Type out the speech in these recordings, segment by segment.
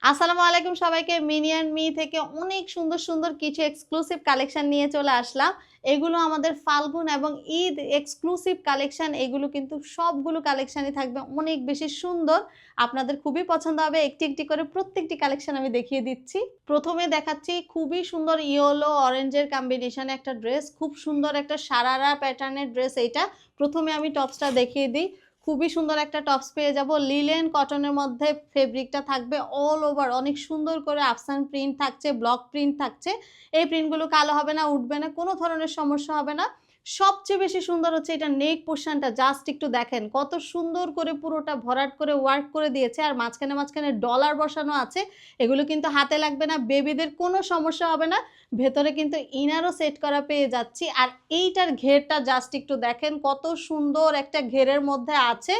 আসসালামু আলাইকুম সবাইকে। মিনি অ্যান্ড মি থেকে অনেক সুন্দর সুন্দর কিছু এক্সক্লুসিভ কালেকশন নিয়ে চলে আসলাম। এগুলো আমাদের ফাল্গুন এবং ঈদ এক্সক্লুসিভ কালেকশন। এগুলো কিন্তু সবগুলো কালেকশনই থাকবে অনেক বেশি সুন্দর। আপনাদের খুবই পছন্দ হবে। একটি একটি করে প্রত্যেকটি কালেকশন আমি দেখিয়ে দিচ্ছি। প্রথমে দেখাচ্ছি খুবই সুন্দর ইয়েলো অরেঞ্জের কম্বিনেশনে একটা ড্রেস। খুব সুন্দর একটা সারারা প্যাটার্নের ড্রেস এইটা। প্রথমে আমি টপসটা দেখিয়ে দিই। খুবই সুন্দর একটা টপস পেয়ে যাব। লিলেন কটনের মধ্যে ফেব্রিকটা থাকবে অল ওভার, অনেক সুন্দর করে আফসান প্রিন্ট থাকছে, ব্লক প্রিন্ট থাকছে। এই প্রিন্টগুলো কালো হবে না, উঠবে না, কোনো ধরনের সমস্যা হবে না। সবচেয়ে বেশি সুন্দর হচ্ছে এটা নেক পোর্শনটা। জাস্ট একটু দেখেন কত সুন্দর করে পুরোটা ভরাট করে ওয়ার্ক করে দিয়েছে, আর মাঝখানে মাঝখানে ডলার বসানো আছে। এগুলো কিন্তু হাতে লাগবে না, বেবিদের কোনো সমস্যা হবে না। ভেতরে কিন্তু ইনারও সেট করা পেয়ে যাচ্ছি। আর এইটার ঘেরটা জাস্ট একটু দেখেন কত সুন্দর একটা ঘেরের মধ্যে আছে,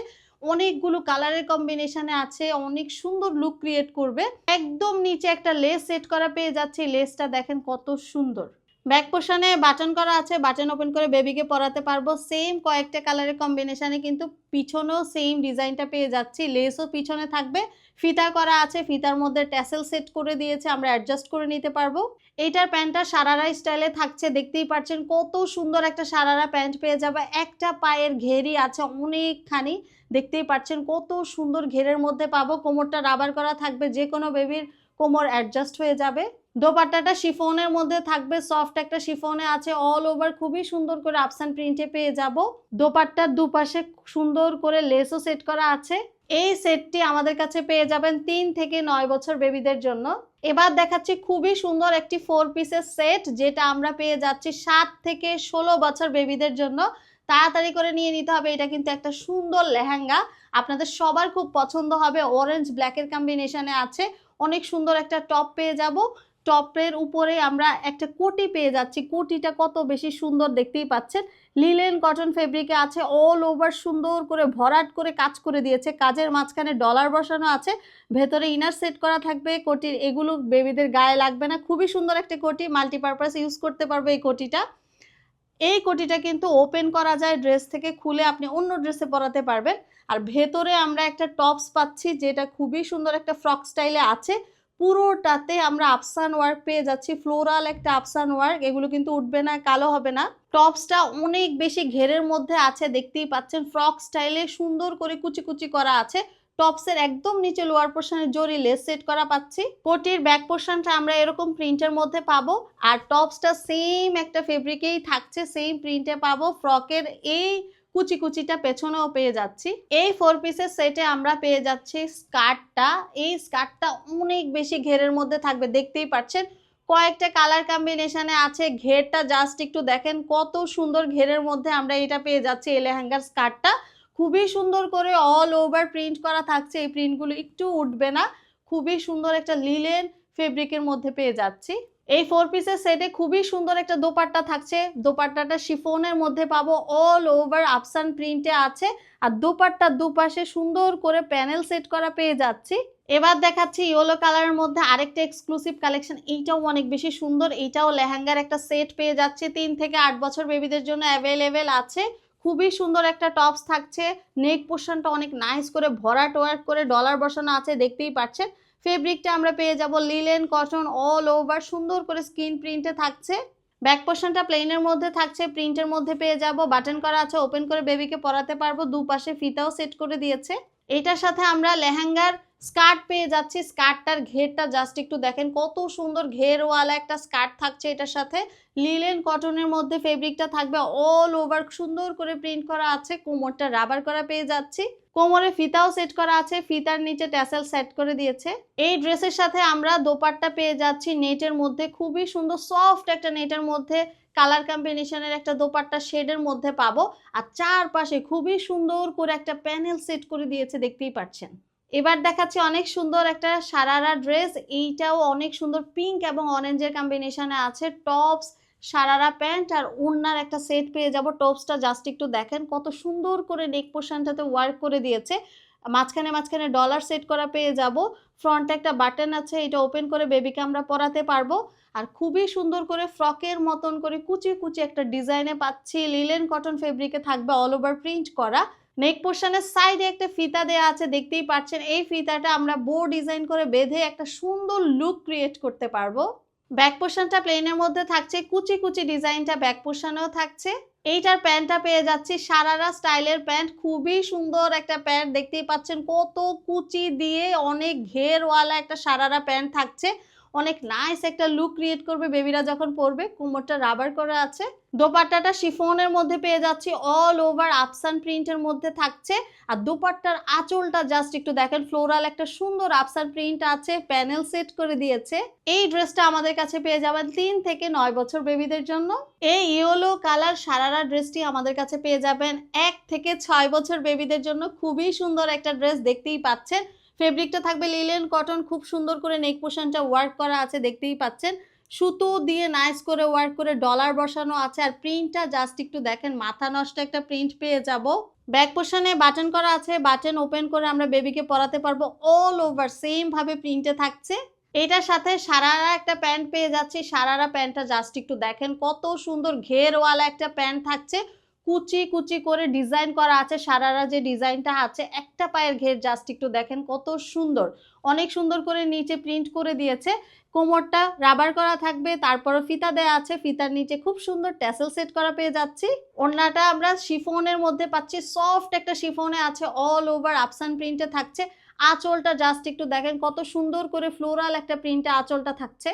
অনেকগুলো কালারের কম্বিনেশনে আছে, অনেক সুন্দর লুক ক্রিয়েট করবে। একদম নিচে একটা লেস সেট করা পেয়ে যাচ্ছে, লেসটা দেখেন কত সুন্দর। ব্যাক পোর্শনে বাটন করা আছে, বাটন ওপেন করে বেবিকে পরাতে পারবো। সেম কয়েকটা কালারের কম্বিনেশনে কিন্তু পিছনেও সেম ডিজাইনটা পেয়ে যাচ্ছি। লেসও পিছনে থাকবে, ফিতা করা আছে, ফিতার মধ্যে ট্যাসেল সেট করে দিয়েছে, আমরা অ্যাডজাস্ট করে নিতে পারবো। এইটার প্যান্টটা সারারা স্টাইলে থাকছে, দেখতেই পাচ্ছেন কত সুন্দর একটা সারারা প্যান্ট পেয়ে যাবে। একটা পায়ের ঘেরই আছে অনেকখানি, দেখতেই পাচ্ছেন কত সুন্দর ঘেরের মধ্যে পাবো। কোমরটা রাবার করা থাকবে, যে কোনো বেবির কোমর অ্যাডজাস্ট হয়ে যাবে। দোপাট্টাটা শিফনের মধ্যে থাকবে, সফট একটা শিফনে আছে, অল ওভার খুবই সুন্দর করে আফসান প্রিন্টে পেয়ে যাব। দোপাট্টার দুপাশে সুন্দর করে লেসও সেট করা আছে। এই সেটটি আমাদের কাছে পেয়ে যাবেন 3 থেকে 9 বছর বেবিদের জন্য। এবার দেখাচ্ছি খুবই সুন্দর একটি 4 পিসের সেট, যেটা আমরা পেয়ে যাচ্ছি 7 থেকে 16 বছর বেবিদের জন্য। তাড়াতাড়ি করে নিয়ে নিতে হবে। এটা কিন্তু একটা সুন্দর লেহেঙ্গা, আপনাদের সবার খুব পছন্দ হবে। অরেঞ্জ ব্ল্যাকের কম্বিনেশনে আছে, অনেক সুন্দর একটা টপ পেয়ে যাব। টপের উপরে আমরা একটা কোটি পেয়ে যাচ্ছি। কোটিটা কত বেশি সুন্দর দেখতেই পাচ্ছেন। লিলেন কটন ফেব্রিকে আছে, অল ওভার সুন্দর করে ভরাট করে কাজ করে দিয়েছে। কাজের মাঝখানে ডলার বসানো আছে, ভেতরে ইনার সেট করা থাকবে। কোটির এগুলো বেবিদের গায়ে লাগবে না, খুবই সুন্দর একটা কোটি, মাল্টিপারপাস ইউজ করতে পারবে এই কোটিটা। এই কোটিটা কিন্তু ওপেন করা যায়, ড্রেস থেকে খুলে আপনি অন্য ড্রেসে পরাতে পারবেন। আর ভেতরে আমরা একটা টপস পাচ্ছি, যেটা খুবই সুন্দর একটা ফ্রক স্টাইলে আছে। পুরোটাতে আমরা আফসান ওয়ার্ক পেয়ে যাচ্ছি, ফ্লোরাল একটা আফসান ওয়ার্ক। এগুলো কিন্তু উঠবে না, কালো হবে না। টপসটা অনেক বেশি ঘেরের মধ্যে আছে, দেখতেই পাচ্ছেন ফ্রক স্টাইলে সুন্দর করে কুচি কুচি করা আছে। টপসের একদম নিচে লোয়ার পোর্শনে জরি লেস সেট করা পাচ্ছি। কোটির ব্যাক পোর্শনটা আমরা এরকম প্রিন্টের মধ্যে পাবো, আর টপসটা সেম একটা ফেব্রিকেই থাকছে, সেম প্রিন্টে পাবো। ফ্রকের এই কুচি কুচিটা পেছনেও পেয়ে যাচ্ছি। এই 4 পিসের সেটে আমরা পেয়ে যাচ্ছি স্কার্টটা। এই স্কার্টটা অনেক বেশি ঘেরের মধ্যে থাকবে, দেখতেই পাচ্ছেন কয়েকটা কালার কম্বিনেশনে আছে। ঘেরটা জাস্ট একটু দেখেন কত সুন্দর ঘেরের মধ্যে আমরা এটা পেয়ে যাচ্ছি। এই লেহেঙ্গার স্কার্টটা খুবই সুন্দর করে অল ওভার প্রিন্ট করা থাকছে, এই প্রিন্টগুলো একটু উঠবে না। খুবই সুন্দর একটা লিলেন ফেব্রিকের মধ্যে পেয়ে যাচ্ছি। এই 4 পিসের সেটে খুবই সুন্দর একটা দোপাট্টা থাকছে। দোপাট্টাটা শিফনের মধ্যে পাবো, অল ওভার আফসান প্রিন্টে আছে। আর দোপাট্টার দুপাশে সুন্দর করে প্যানেল সেট করা পেয়ে যাচ্ছি। এবার দেখাচ্ছি ইয়েলো কালারের মধ্যে আরেকটা এক্সক্লুসিভ কালেকশন। এইটাও অনেক বেশি সুন্দর, এইটাও লেহেঙ্গার একটা সেট পেয়ে যাচ্ছে। 3 থেকে 8 বছর বেবিদের জন্য অ্যাভেলেবেল আছে। খুবই সুন্দর একটা টপস থাকছে। নেক পোর্শনটা অনেক নাইস করে ভরাট ওয়ার্ক করে ডলার বসানো আছে, দেখতেই পাচ্ছেন। ফেব্রিকটা আমরা পেয়ে যাব লিলেন কটন, অল ওভার সুন্দর করে স্কিন প্রিন্টে থাকছে। ব্যাক পোর্শনটা প্লেনের মধ্যে থাকছে, প্রিন্টের মধ্যে পেয়ে যাব। বাটন করা আছে, ওপেন করে বেবিকে পরাতে পারবো। দুপাশে ফিতাও সেট করে দিয়েছে। এটার সাথে আমরা লেহেঙ্গার স্কার্ট পেয়ে যাচ্ছি। স্কার্টটার ঘেরটা জাস্ট একটু দেখেন কত সুন্দর ঘেরওয়ালা একটা স্কার্ট থাকছে। এটার সাথে লিলেন কটনের মধ্যে ফেব্রিকটা থাকবে, অল ওভার সুন্দর করে প্রিন্ট করা আছে। কোমরটা রাবার করা পেয়ে যাচ্ছি। কোমরে ফিতাও সেট করা আছে, ফিতার নিচে ট্যাসেল সেট করে দিয়েছে। এই ড্রেসের সাথে আমরা দোপাট্টা পেয়ে যাচ্ছি নেটের মধ্যে, খুবই সুন্দর সফট একটা নেটের মধ্যে কালার কম্বিনেশনের একটা দোপাট্টা শেডের মধ্যে পাবো। আর চারপাশে খুবই সুন্দর করে একটা প্যানেল সেট করে দিয়েছে, দেখতেই পাচ্ছেন। এবার দেখাচ্ছি অনেক সুন্দর একটা সারারা ড্রেস। এইটাও অনেক সুন্দর, পিঙ্ক এবং অরেঞ্জের কম্বিনেশনে আছে। টপস, সারারা প্যান্ট আর ওড়নার একটা সেট পেয়ে যাব। টপসটা জাস্ট একটু দেখেন কত সুন্দর করে নেক পোর্শনটাতে ওয়ার্ক করে দিয়েছে। মাঝখানে মাঝখানে ডলার সেট করা পেয়ে যাব। ফ্রন্টে একটা বাটন আছে, এটা ওপেন করে বেবিকে আমরা পরাতে পারবো। আর খুবই সুন্দর করে ফ্রকের মতন করে কুচি কুচি একটা ডিজাইনে পাচ্ছি। লিলেন কটন ফেব্রিকে থাকবে, অল ওভার প্রিন্ট করা। নেক পোর্শনের সাইডে একটা ফিতা দেয়া আছে, দেখতেই পাচ্ছেন। এই ফিতাটা আমরা বো ডিজাইন করে বেঁধে একটা সুন্দর লুক ক্রিয়েট করতে পারবো। ব্যাক পোর্শনটা প্লেনের মধ্যে থাকছে, কুচি কুচি ডিজাইনটা ব্যাক পোর্শনেও থাকছে। এইটার প্যান্টটা পেয়ে যাচ্ছি সারারা স্টাইলের প্যান্ট, খুবই সুন্দর একটা প্যান্ট, দেখতেই পাচ্ছেন কত কুচি দিয়ে অনেক ঘেরওয়ালা একটা সারারা প্যান্ট থাকছে। অনেক নাইস একটা লুক ক্রিয়েট করবে বেবিরা যখন পরবে। কোমরটা রাবার করা আছে। দোপাট্টাটা শিফনের মধ্যে পেয়ে যাচ্ছি, অল ওভার আফসান প্রিন্টের মধ্যে থাকছে। আর দোপাট্টার আঁচলটা জাস্ট একটু দেখেন, ফ্লোরাল একটা সুন্দর আফসান প্রিন্ট আছে, প্যানেল সেট করে দিয়েছে। এই ড্রেসটা আমাদের কাছে পেয়ে যাবেন 3 থেকে 9 বছর বেবিদের জন্য। এই ইয়েলো কালার সারারা ড্রেসটি আমাদের কাছে পেয়ে যাবেন 1 থেকে 6 বছর বেবিদের জন্য। খুবই সুন্দর একটা ড্রেস, দেখতেই পাচ্ছেন। ফেব্রিকটা থাকবে লিলেন কটন, খুব সুন্দর করে নেক পোর্শনটা ওয়ার্ক করা আছে, দেখতেই পাচ্ছেন। সুতো দিয়ে নাইস করে ওয়ার্ক করে ডলার বসানো আছে। আর প্রিন্টটা জাস্ট একটু দেখেন, মাথা নষ্ট একটা প্রিন্ট পেয়ে যাব। ব্যাক পোর্শনে বাটন করা আছে, বাটন ওপেন করে আমরা বেবিকে পরাতে পারবো। অল ওভার সেম ভাবে প্রিন্টে থাকছে। এটার সাথে সারারা একটা প্যান্ট পেয়ে যাচ্ছি। সারারা প্যান্টটা জাস্ট একটু দেখেন, কত সুন্দর ঘেরওয়ালা একটা প্যান্ট থাকছে। কুচি কুচি করে ডিজাইন করা আছে। সারারা যে ডিজাইনটা আছে, একটা পায়ের ঘের জাস্ট একটু দেখেন কত সুন্দর, অনেক সুন্দর করে নিচে প্রিন্ট করে দিয়েছে। কোমরটা রাবার করা থাকবে, তারপরে ফিতা দেয়া আছে, ফিতার নিচে খুব সুন্দর ট্যাসেল সেট করা পেয়ে যাচ্ছি। ওড়নাটা আমরা শিফনের মধ্যে পাচ্ছি, সফট একটা শিফনে আছে, অল ওভার আফসান প্রিন্টে থাকছে। আঁচলটা জাস্ট একটু দেখেন কত সুন্দর করে ফ্লোরাল একটা প্রিন্টে আঁচলটা থাকছে।